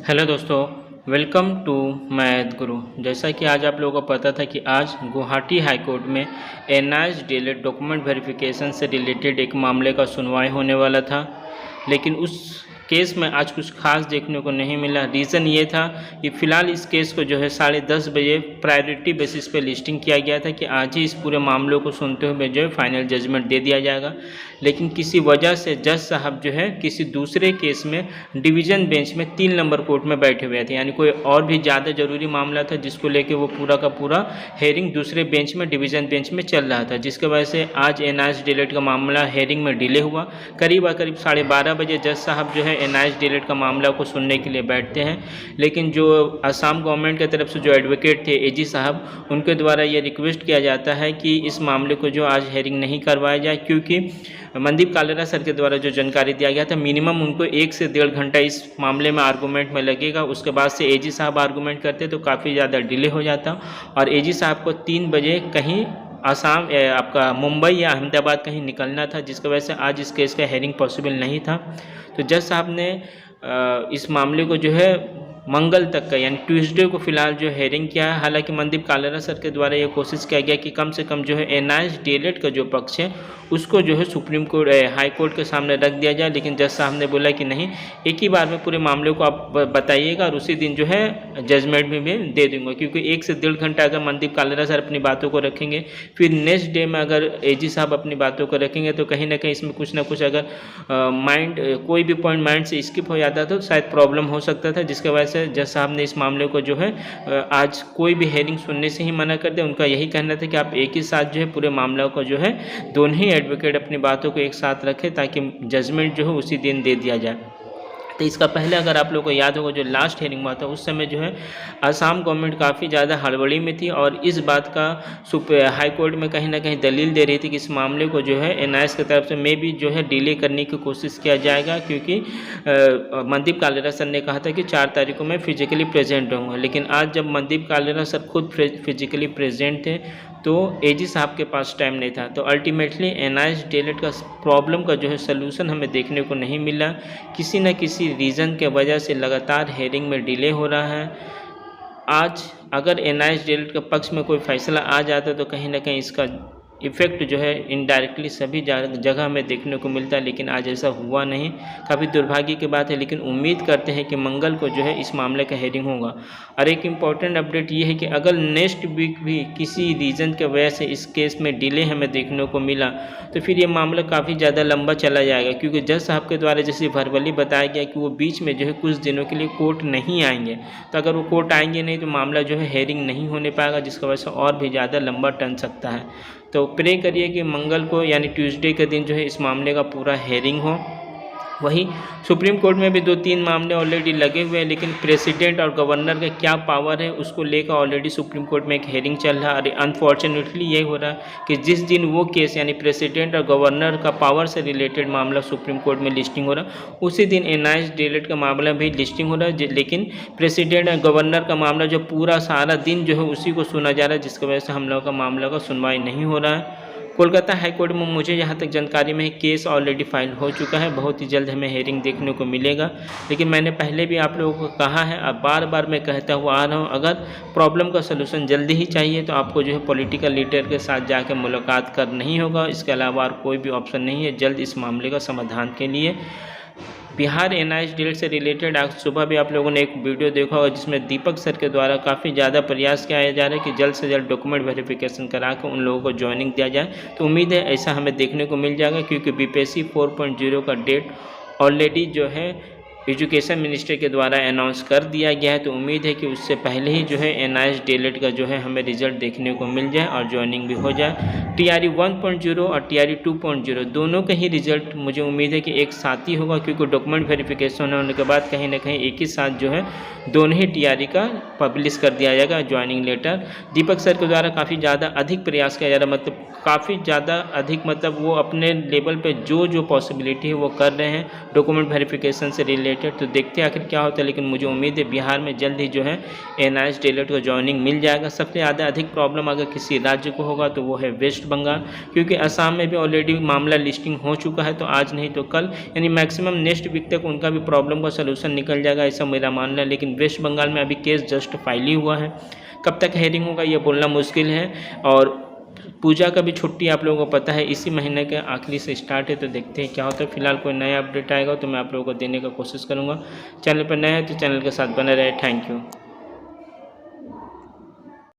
Hello दोस्तों, welcome to math गुरु। जैसा कि आज आप लोगों को पता था कि आज गुवाहाटी हाई कोर्ट में एनआईएस डीएलएड डॉक्यूमेंट वेरिफिकेशन से रिलेटेड एक मामले का सुनवाई होने वाला था, लेकिन उस केस में आज कुछ खास देखने को नहीं मिला। रीज़न ये था कि फ़िलहाल इस केस को जो है 10:30 बजे प्रायोरिटी बेसिस पे लिस्टिंग किया गया था कि आज ही इस पूरे मामलों को सुनते हुए जो है फाइनल जजमेंट दे दिया जाएगा, लेकिन किसी वजह से जज साहब जो है किसी दूसरे केस में डिवीज़न बेंच में 3 नंबर कोर्ट में बैठे हुए थे, यानी कोई और भी ज़्यादा ज़रूरी मामला था जिसको लेके वो पूरा का पूरा हेयरिंग दूसरे बेंच में डिवीज़न बेंच में चल रहा था, जिसकी वजह से आज एनआईएस डीएलएड का मामला हेयरिंग में डिले हुआ। करीब 12:30 बजे जज साहब जो है एनआईएस डीएलएड का मामला को सुनने के लिए बैठते हैं, लेकिन जो असम गवर्नमेंट की तरफ से जो एडवोकेट थे एजी साहब, उनके द्वारा ये रिक्वेस्ट किया जाता है कि इस मामले को जो आज हेयरिंग नहीं करवाया जाए, क्योंकि मनदीप कालेरा सर के द्वारा जो जानकारी दिया गया था मिनिमम उनको 1 से 1.5 घंटा इस मामले में आर्गूमेंट में लगेगा। उसके बाद से एजी साहब आर्गूमेंट करते तो काफ़ी ज़्यादा डिले हो जाता और एजी साहब को 3 बजे कहीं आसाम आपका मुंबई या अहमदाबाद कहीं निकलना था, जिसकी वजह से आज इस केस का हेयरिंग पॉसिबल नहीं था। तो जज साहब ने इस मामले को जो है मंगल तक का यानी ट्यूसडे को फिलहाल जो हेयरिंग किया है। हालांकि मनदीप कालेरा सर के द्वारा ये कोशिश किया गया कि कम से कम जो है एनआईएस डीएलएड का जो पक्ष है उसको जो है सुप्रीम कोर्ट हाई कोर्ट के सामने रख दिया जाए, लेकिन जज साहब ने बोला कि नहीं, एक ही बार में पूरे मामले को आप बताइएगा और उसी दिन जो है जजमेंट भी मैं दे दूंगा, क्योंकि 1 से 1.5 घंटा अगर मनदीप कालेरा सर अपनी बातों को रखेंगे फिर नेक्स्ट डे में अगर एजी साहब अपनी बातों को रखेंगे तो कहीं ना कहीं इसमें कुछ ना कुछ अगर कोई भी पॉइंट माइंड से स्किप हो जाता तो शायद प्रॉब्लम हो सकता था, जिसकी वजह से जज साहब ने इस मामले को जो है आज कोई भी हेयरिंग सुनने से ही मना कर दिया। उनका यही कहना था कि आप एक ही साथ जो है पूरे मामले को जो है दोनों ही एडवोकेट अपनी बातों को एक साथ रखें ताकि जजमेंट जो है उसी दिन दे दिया जाए। तो इसका पहले अगर आप लोगों को याद होगा जो लास्ट हेयरिंग हुआ था उस समय जो है असम गवर्नमेंट काफ़ी ज़्यादा हड़बड़ी में थी और इस बात का हाई कोर्ट में कहीं ना कहीं दलील दे रही थी कि इस मामले को जो है एनआईएस की तरफ से मे भी जो है डिले करने की कोशिश किया जाएगा, क्योंकि मनदीप कालेरा सर ने कहा था कि 4 तारीख को मैं फिजिकली प्रेजेंट रहूँगा, लेकिन आज जब मनदीप कालेरा सर खुद फिजिकली प्रेजेंट थे तो एजी साहब के पास टाइम नहीं था। तो अल्टीमेटली एनआईएस डीएलएड का प्रॉब्लम का जो है सलूशन हमें देखने को नहीं मिला। किसी न किसी रीज़न के वजह से लगातार हेयरिंग में डिले हो रहा है। आज अगर एनआईएस डीएलएड के पक्ष में कोई फैसला आ जाता तो कहीं ना कहीं इसका इफ़ेक्ट जो है इनडायरेक्टली सभी जगह में देखने को मिलता है, लेकिन आज ऐसा हुआ नहीं। काफ़ी दुर्भाग्य की बात है, लेकिन उम्मीद करते हैं कि मंगल को जो है इस मामले का हेयरिंग होगा। और एक इम्पॉर्टेंट अपडेट ये है कि अगर नेक्स्ट वीक भी किसी रीज़न के वजह से इस केस में डिले हमें देखने को मिला तो फिर ये मामला काफ़ी ज़्यादा लंबा चला जाएगा, क्योंकि जज साहब के द्वारा जैसे वर्बली बताया गया कि वो बीच में जो है कुछ दिनों के लिए कोर्ट नहीं आएंगे। तो अगर वो कोर्ट आएंगे नहीं तो मामला जो है हेयरिंग नहीं होने पाएगा, जिसकी वजह से और भी ज़्यादा लंबा टन सकता है। तो प्रे करिए कि मंगल को यानी ट्यूसडे के दिन जो है इस मामले का पूरा हेयरिंग हो। वहीं सुप्रीम कोर्ट में भी 2-3 मामले ऑलरेडी लगे हुए हैं, लेकिन प्रेसिडेंट और गवर्नर का क्या पावर है उसको लेकर ऑलरेडी सुप्रीम कोर्ट में एक हेयरिंग चल रहा है। और अनफॉर्चुनेटली ये हो रहा है कि जिस दिन वो केस यानी प्रेसिडेंट और गवर्नर का पावर से रिलेटेड मामला सुप्रीम कोर्ट में लिस्टिंग हो रहा है, उसी दिन एनआईएस डीएलएड का मामला भी लिस्टिंग हो रहा है, लेकिन प्रेसिडेंट और गवर्नर का मामला जो पूरा सारा दिन जो है उसी को सुना जा रहा है, जिसकी वजह से हम लोगों का मामला का सुनवाई नहीं हो रहा है। कोलकाता हाई कोर्ट में मुझे जहाँ तक जानकारी में है केस ऑलरेडी फाइल हो चुका है, बहुत ही जल्द हमें हेयरिंग देखने को मिलेगा। लेकिन मैंने पहले भी आप लोगों को कहा है, अब बार बार मैं कहता हुआ आ रहा हूँ, अगर प्रॉब्लम का सलूशन जल्दी ही चाहिए तो आपको जो है पॉलिटिकल लीडर के साथ जाकर मुलाकात करना ही होगा। इसके अलावा और कोई भी ऑप्शन नहीं है जल्द इस मामले का समाधान के लिए। बिहार एनआईएस डीएलएड से रिलेटेड आज सुबह भी आप लोगों ने एक वीडियो देखा होगा जिसमें दीपक सर के द्वारा काफ़ी ज़्यादा प्रयास किया जा रहा है कि जल्द से जल्द डॉक्यूमेंट वेरिफिकेशन करा कर उन लोगों को ज्वाइनिंग दिया जाए। तो उम्मीद है ऐसा हमें देखने को मिल जाएगा, क्योंकि बीपीएससी 4.0 का डेट ऑलरेडी जो है एजुकेशन मिनिस्टर के द्वारा अनाउंस कर दिया गया है। तो उम्मीद है कि उससे पहले ही जो है एनआईएस डीएलएड का जो है हमें रिजल्ट देखने को मिल जाए और ज्वाइनिंग भी हो जाए। टीआरई 1.0 और टीआरई 2.0 दोनों का ही रिजल्ट मुझे उम्मीद है कि एक साथ ही होगा, क्योंकि डॉक्यूमेंट वेरिफिकेशन होने के बाद कहीं ना कहीं एक ही साथ जो है दोनों ही टीआरई का पब्लिश कर दिया जाएगा ज्वाइनिंग लेटर। दीपक सर के द्वारा काफ़ी ज़्यादा अधिक प्रयास किया जा रहा है, मतलब काफ़ी ज़्यादा अधिक मतलब वो अपने लेवल पे जो पॉसिबिलिटी है वो कर रहे हैं डॉक्यूमेंट वेरिफिकेशन से रिलेटेड। तो देखते हैं आखिर क्या होता है, लेकिन मुझे उम्मीद है बिहार में जल्द ही जो है NIS DLED को ज्वाइनिंग मिल जाएगा। सबसे ज़्यादा अधिक प्रॉब्लम अगर किसी राज्य को होगा तो वो है वेस्ट बंगाल, क्योंकि असम में भी ऑलरेडी मामला लिस्टिंग हो चुका है, तो आज नहीं तो कल यानी मैक्सिमम नेक्स्ट वीक तक उनका भी प्रॉब्लम का सलूशन निकल जाएगा, ऐसा मेरा मानना है। लेकिन वेस्ट बंगाल में अभी केस जस्ट फाइल ही हुआ है, कब तक हेयरिंग होगा ये बोलना मुश्किल है। और पूजा का भी छुट्टी आप लोगों को पता है इसी महीने के आखिरी से स्टार्ट है, तो देखते हैं क्या होता है। फिलहाल कोई नया अपडेट आएगा तो मैं आप लोगों को देने का कोशिश करूँगा। चैनल पर नए हैं तो चैनल के साथ बने रहे। Thank you.